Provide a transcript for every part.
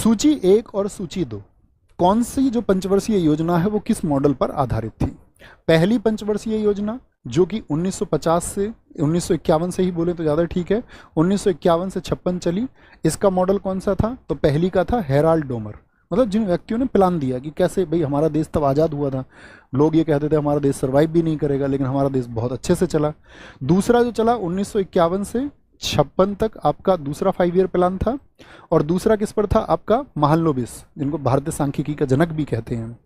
सूची 1 और सूची 2 कौन सी जो पंचवर्षीय योजना है वो किस मॉडल पर आधारित थी? पहली पंचवर्षीय योजना जो कि 1950 से 1951 से ही बोले तो ज़्यादा ठीक है, 1951 से 56 चली। इसका मॉडल कौन सा था? तो पहली का था हेराल्ड डोमर, मतलब जिन व्यक्तियों ने प्लान दिया कि कैसे भाई हमारा देश तब आज़ाद हुआ था, लोग ये कहते थे हमारा देश सर्वाइव भी नहीं करेगा, लेकिन हमारा देश बहुत अच्छे से चला। दूसरा जो चला 1951 से 56 तक आपका दूसरा 5 ईयर प्लान था, और दूसरा किस पर था? आपका महालनोबिस, जिनको भारतीय सांख्यिकी का जनक भी कहते हैं।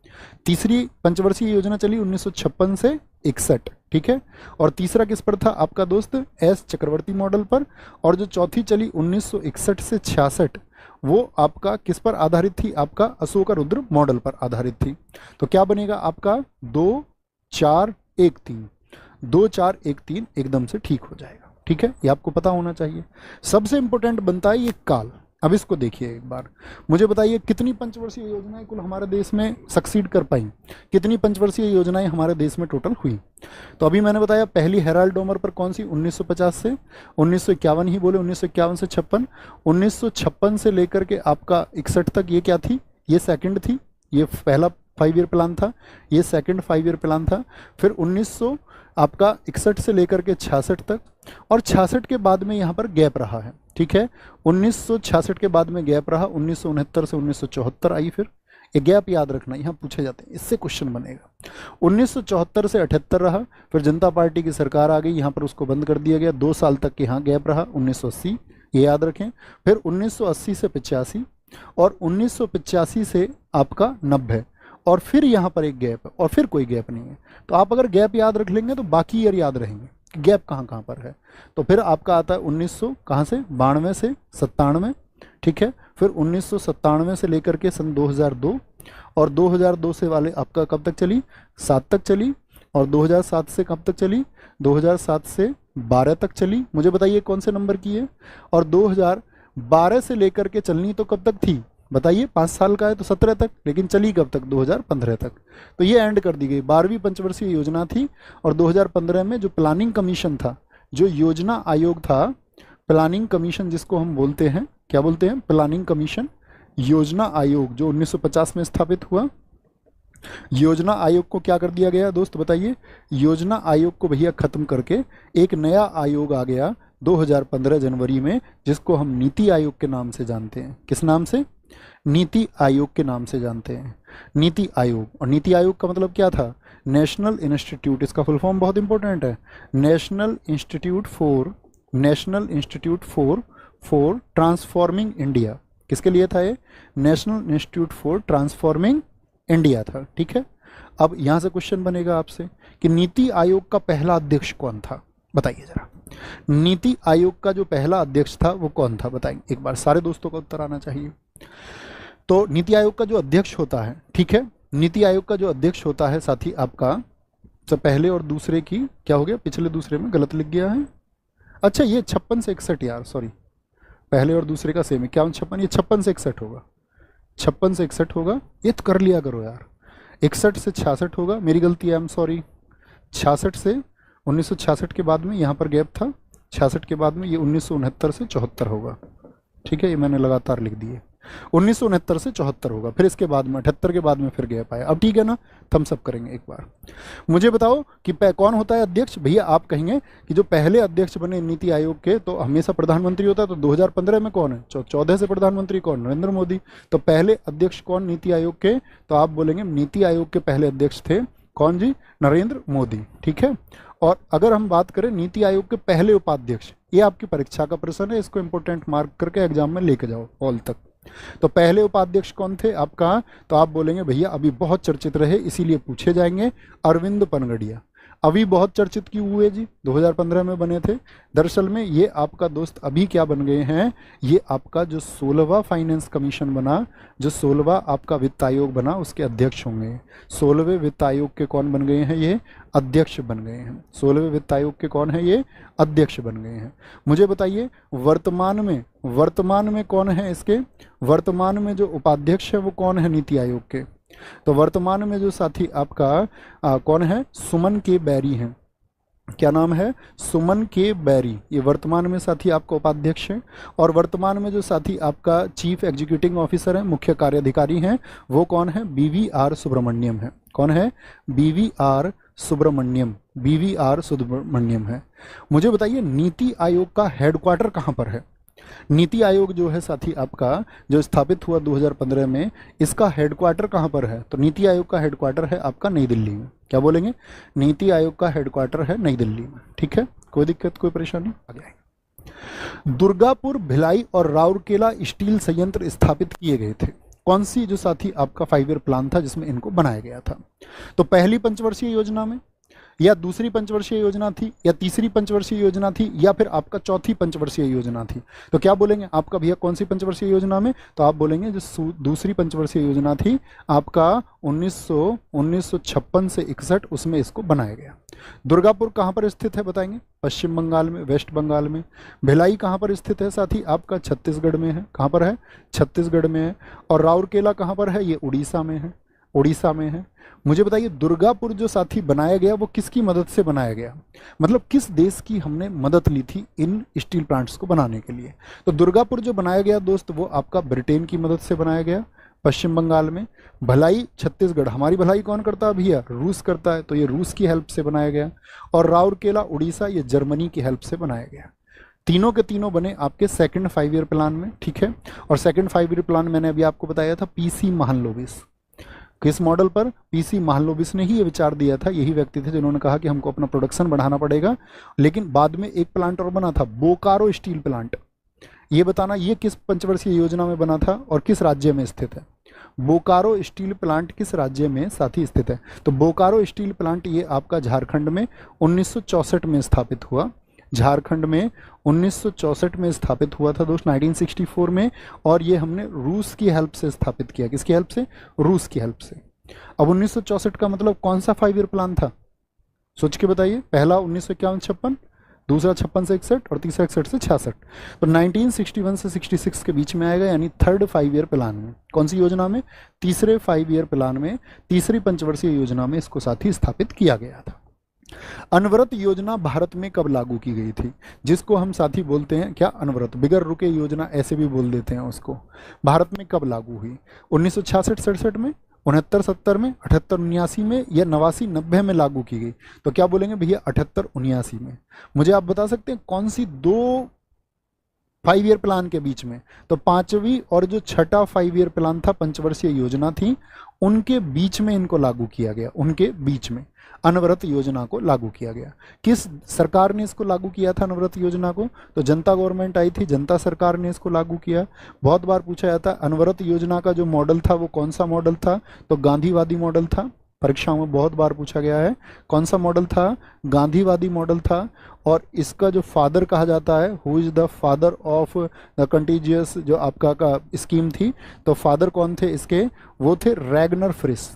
तीसरी पंचवर्षीय योजना चली 1956 से 61, ठीक है, और तीसरा किस पर था? आपका दोस्त एस चक्रवर्ती मॉडल पर। और जो चौथी चली 1961 से 66 वो आपका किस पर आधारित थी? आपका अशोकारुद्र मॉडल पर आधारित थी। तो क्या बनेगा आपका? 2 4 1 3, 2 4 1 3 एकदम से ठीक हो जाएगा, ठीक है, ये आपको पता होना चाहिए। सबसे इंपॉर्टेंट बनता है ये काल। अब इसको देखिए एक बार, मुझे बताइए कितनी पंचवर्षीय योजनाएं कुल हमारे देश में सक्सीड कर पाई, कितनी पंचवर्षीय योजनाएं हमारे देश में टोटल हुई? तो अभी मैंने बताया पहली हेराल्ड डोमर पर कौन सी? 1950 से 1951 ही बोले, 1951 से 56। 1956 से लेकर के आपका 61 तक ये क्या थी? ये सेकंड थी, ये पहला 5 ईयर प्लान था, ये सेकंड 5 ईयर प्लान था। फिर 1900 आपका 61 से लेकर के 66 तक, और 66 के बाद में यहाँ पर गैप रहा है, ठीक है, 1966 के बाद में गैप रहा, 1969 से 1974 आई। फिर ये गैप याद रखना, यहाँ पूछे जाते हैं, इससे क्वेश्चन बनेगा। 1974 से 78 रहा, फिर जनता पार्टी की सरकार आ गई, यहाँ पर उसको बंद कर दिया गया, 2 साल तक यहाँ गैप रहा, 1980, ये याद रखें। फिर 1980 से 85, और 1985 से आपका 90, और फिर यहाँ पर एक गैप है, और फिर कोई गैप नहीं है। तो आप अगर गैप याद रख लेंगे तो बाकी ईयर याद रहेंगे कि गैप कहाँ कहाँ पर है। तो फिर आपका आता है 1900 कहाँ से? 92 से 97, ठीक है। फिर 1997 से लेकर के सन 2002, और 2002 से वाले आपका कब तक चली? 7 तक चली। और 2007 से कब तक चली? 2007 से 12 तक चली। मुझे बताइए कौन से नंबर की है? और 2012 से लेकर के चलनी तो कब तक थी? बताइए, 5 साल का है तो 17 तक, लेकिन चली कब तक? 2015 तक। तो ये एंड कर दी गई, 12वीं पंचवर्षीय योजना थी। और 2015 में जो प्लानिंग कमीशन था, जो योजना आयोग था, प्लानिंग कमीशन जिसको हम बोलते हैं, क्या बोलते हैं? प्लानिंग कमीशन, योजना आयोग, जो 1950 में स्थापित हुआ। योजना आयोग को क्या कर दिया गया दोस्त बताइए? योजना आयोग को भैया खत्म करके एक नया आयोग आ गया 2015 जनवरी में, जिसको हम नीति आयोग के नाम से जानते हैं। किस नाम से? नीति आयोग के नाम से जानते हैं, नीति आयोग। और नीति आयोग का मतलब क्या था? नेशनल इंस्टीट्यूट, इसका फुल फॉर्म बहुत इंपॉर्टेंट है, national institute for transforming India. किसके लिए था ये? National institute for transforming India था, ठीक है। अब यहाँ से क्वेश्चन बनेगा आपसे कि नीति आयोग का पहला अध्यक्ष कौन था? बताइए जरा, नीति आयोग का जो पहला अध्यक्ष था वो कौन था? बताएंगे एक बार, सारे दोस्तों का उत्तर आना चाहिए। तो नीति आयोग का जो अध्यक्ष होता है, ठीक है, नीति आयोग का जो अध्यक्ष होता है साथी आपका, तो पहले और दूसरे की क्या हो गया? पिछले दूसरे में गलत लिख गया है। अच्छा, ये 56 से 61 यार, सॉरी, पहले और दूसरे का सेम है, क्या 56? ये 56 से 61 होगा, 56 से 61 होगा, ये तो कर लिया करो यार। 61 से 66 होगा, मेरी गलती है, आई एम सॉरी। 66 से 1966 के बाद में यहाँ पर गैप था, 66 के बाद में ये 1969 से 74 होगा, ठीक है, ये मैंने लगातार लिख दिए। 1969 से 74 होगा, फिर इसके बाद में 78 के बाद में फिर गैप आया। अब ठीक है ना, थम्स अप करेंगे एक बार। मुझे बताओ कि कौन होता है अध्यक्ष? भैया आप कहेंगे कि जो पहले अध्यक्ष बने नीति आयोग के, तो हमेशा प्रधानमंत्री होता है, तो 2015 में कौन है? 14 से प्रधानमंत्री कौन? नरेंद्र मोदी। तो पहले अध्यक्ष कौन नीति आयोग के? तो आप बोलेंगे नीति आयोग के पहले अध्यक्ष थे कौन जी? नरेंद्र मोदी, ठीक है। और अगर हम बात करें नीति आयोग के पहले उपाध्यक्ष, ये आपकी परीक्षा का प्रश्न है, इसको इंपोर्टेंट मार्क करके एग्जाम में लेके जाओ ऑल तक। तो पहले उपाध्यक्ष कौन थे आपका? तो आप बोलेंगे भैया अभी बहुत चर्चित रहे, इसीलिए पूछे जाएंगे, अरविंद पनगड़िया। अभी बहुत चर्चित क्यों हुए जी? 2015 में बने थे। दरअसल में ये आपका दोस्त अभी क्या बन गए हैं? ये आपका जो 16वां फाइनेंस कमीशन बना, जो 16वां आपका वित्त आयोग बना, उसके अध्यक्ष होंगे। 16वें वित्त आयोग के कौन बन गए हैं? ये अध्यक्ष बन गए हैं। 16वें वित्त आयोग के कौन है? ये अध्यक्ष बन गए हैं। मुझे बताइए वर्तमान में कौन है इसके? वर्तमान में जो उपाध्यक्ष है वो कौन है नीति आयोग के? तो वर्तमान में जो साथी आपका कौन है? सुमन के बैरी हैं। क्या नाम है, सुमन के बैरी। ये वर्तमान में साथी आपका उपाध्यक्ष है। और वर्तमान में जो साथी आपका चीफ एग्जीक्यूटिव ऑफिसर है, मुख्य कार्याधिकारी हैं, वो कौन है, BVR सुब्रमण्यम है। कौन है, BVR सुब्रमण्यम, BVR सुब्रमण्यम है। मुझे बताइए नीति आयोग का हेडक्वार्टर कहाँ पर है। नीति आयोग जो है साथी आपका, जो स्थापित हुआ 2015 में, इसका हेडक्वार्टर कहाँ पर है, तो नीति आयोग का हेडक्वार्टर है आपका नई दिल्ली में। क्या बोलेंगे, नीति आयोग का हेडक्वार्टर है नई दिल्ली में। ठीक है, कोई दिक्कत कोई परेशानी, आगे आएंगे। दुर्गापुर, भिलाई और राउरकेला स्टील संयंत्र स्थापित किए गए थे। कौन सी जो साथी आपका 5 ईयर प्लान था जिसमें इनको बनाया गया था, तो पहली पंचवर्षीय योजना में, या दूसरी पंचवर्षीय योजना थी, या तीसरी पंचवर्षीय योजना थी, या फिर आपका चौथी पंचवर्षीय योजना थी। तो क्या बोलेंगे आपका भैया कौन सी पंचवर्षीय योजना में, तो आप बोलेंगे जो दूसरी पंचवर्षीय योजना थी आपका 1956 से 61, उसमें इसको बनाया गया। दुर्गापुर कहाँ पर स्थित है बताएंगे, पश्चिम बंगाल में, वेस्ट बंगाल में। भिलाई कहाँ पर स्थित है साथी आपका, छत्तीसगढ़ में है। कहाँ पर है, छत्तीसगढ़ में है। और राउरकेला कहाँ पर है, ये उड़ीसा में है, उड़ीसा में है। मुझे बताइए दुर्गापुर जो साथी बनाया गया वो किसकी मदद से बनाया गया, मतलब किस देश की हमने मदद ली थी इन स्टील प्लांट्स को बनाने के लिए। तो दुर्गापुर जो बनाया गया दोस्त वो आपका ब्रिटेन की मदद से बनाया गया, पश्चिम बंगाल में। भलाई छत्तीसगढ़, हमारी भलाई कौन करता है भैया, रूस करता है, तो ये रूस की हेल्प से बनाया गया। और राउरकेला उड़ीसा, ये जर्मनी की हेल्प से बनाया गया। तीनों के तीनों बने आपके सेकंड 5 ईयर प्लान में। ठीक है, और सेकंड 5 ईयर प्लान मैंने अभी आपको बताया था PC महालनोबिस। किस मॉडल पर, PC महालनोबिस ने ही ये विचार दिया था। यही व्यक्ति थे जिन्होंने कहा कि हमको अपना प्रोडक्शन बढ़ाना पड़ेगा। लेकिन बाद में एक प्लांट और बना था, बोकारो स्टील प्लांट। ये बताना ये किस पंचवर्षीय योजना में बना था और किस राज्य में स्थित है। बोकारो स्टील प्लांट किस राज्य में साथी स्थित है, तो बोकारो स्टील प्लांट ये आपका झारखंड में 1964 में स्थापित हुआ। झारखंड में 1964 में स्थापित हुआ था दोस्त, 1964 में। और ये हमने रूस की हेल्प से स्थापित किया। किसकी हेल्प से, रूस की हेल्प से। अब 1964 का मतलब कौन सा 5 ईयर प्लान था, सोच के बताइए। पहला 1951-56, दूसरा 56 से 61 और तीसरा 61 से 66। तो 1961 से 66 के बीच में आएगा, यानी थर्ड 5 ईयर प्लान में। कौन सी योजना में, तीसरे 5 ईयर प्लान में, तीसरी पंचवर्षीय योजना में इसको साथी स्थापित किया गया था। अनवरत योजना भारत में कब लागू की गई थी, जिसको हम साथी बोलते हैं क्या, अनवरत, बिगर रुके योजना ऐसे भी बोल देते हैं उसको। भारत में कब लागू हुई, 1966-67 में, 69-70 में, 78-79 में, या 89-90 में लागू की गई। तो क्या बोलेंगे भैया 78-79 में। मुझे आप बता सकते हैं कौन सी दो 5 ईयर प्लान के बीच में, तो पांचवी और जो छठा 5 ईयर प्लान था, पंचवर्षीय योजना थी, उनके बीच में इनको लागू किया गया। उनके बीच में अनवरत योजना को लागू किया गया। किस सरकार ने इसको लागू किया था अनवरत योजना को, तो जनता गवर्नमेंट आई थी, जनता सरकार ने इसको लागू किया। बहुत बार पूछा जाता है अनवरत योजना का जो मॉडल था वो कौन सा मॉडल था, तो गांधीवादी मॉडल था। परीक्षाओं में बहुत बार पूछा गया है कौन सा मॉडल था, गांधीवादी मॉडल था। और इसका जो फादर कहा जाता है, who is the father of the contiguous जो आपका का स्कीम थी, तो फादर कौन थे इसके, वो थे रैगनर फ्रिश।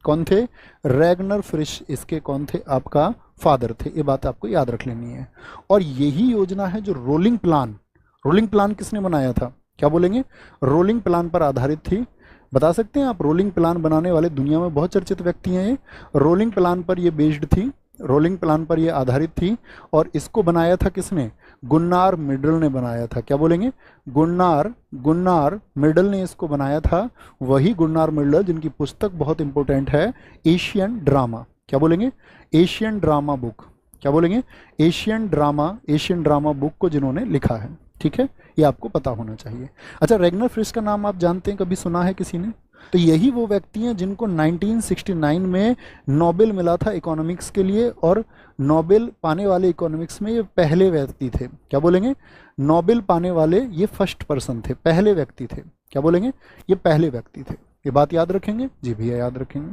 कौन थे, रैगनर फ्रिश इसके कौन थे, आपका फादर थे। ये बात आपको याद रख लेनी है। और यही योजना है जो रोलिंग प्लान, रोलिंग प्लान किसने बनाया था, क्या बोलेंगे, रोलिंग प्लान पर आधारित थी। बता सकते हैं आप, रोलिंग प्लान बनाने वाले दुनिया में बहुत चर्चित व्यक्ति हैं ये। रोलिंग प्लान पर ये बेस्ड थी, रोलिंग प्लान पर ये आधारित थी। और इसको बनाया था किसने, गुन्नार मिडल ने बनाया था। क्या बोलेंगे, गुन्नार मिडल ने इसको बनाया था। वही गुन्नार मिडल जिनकी पुस्तक बहुत इंपॉर्टेंट है, एशियन ड्रामा। क्या बोलेंगे, एशियन ड्रामा बुक। क्या बोलेंगे, एशियन ड्रामा बुक को जिन्होंने लिखा है। ठीक है, ये आपको पता होना चाहिए। अच्छा, रैगनर फ्रिश का नाम आप जानते हैं, कभी सुना है किसी ने, तो यही वो व्यक्ति हैं जिनको 1969 में नोबेल मिला था इकोनॉमिक्स के लिए। और नोबेल पाने वाले इकोनॉमिक्स में ये पहले व्यक्ति थे। क्या बोलेंगे, नोबेल पाने वाले ये फर्स्ट पर्सन थे, पहले व्यक्ति थे। क्या बोलेंगे, ये पहले व्यक्ति थे। ये बात याद रखेंगे जी भैया, याद रखेंगे।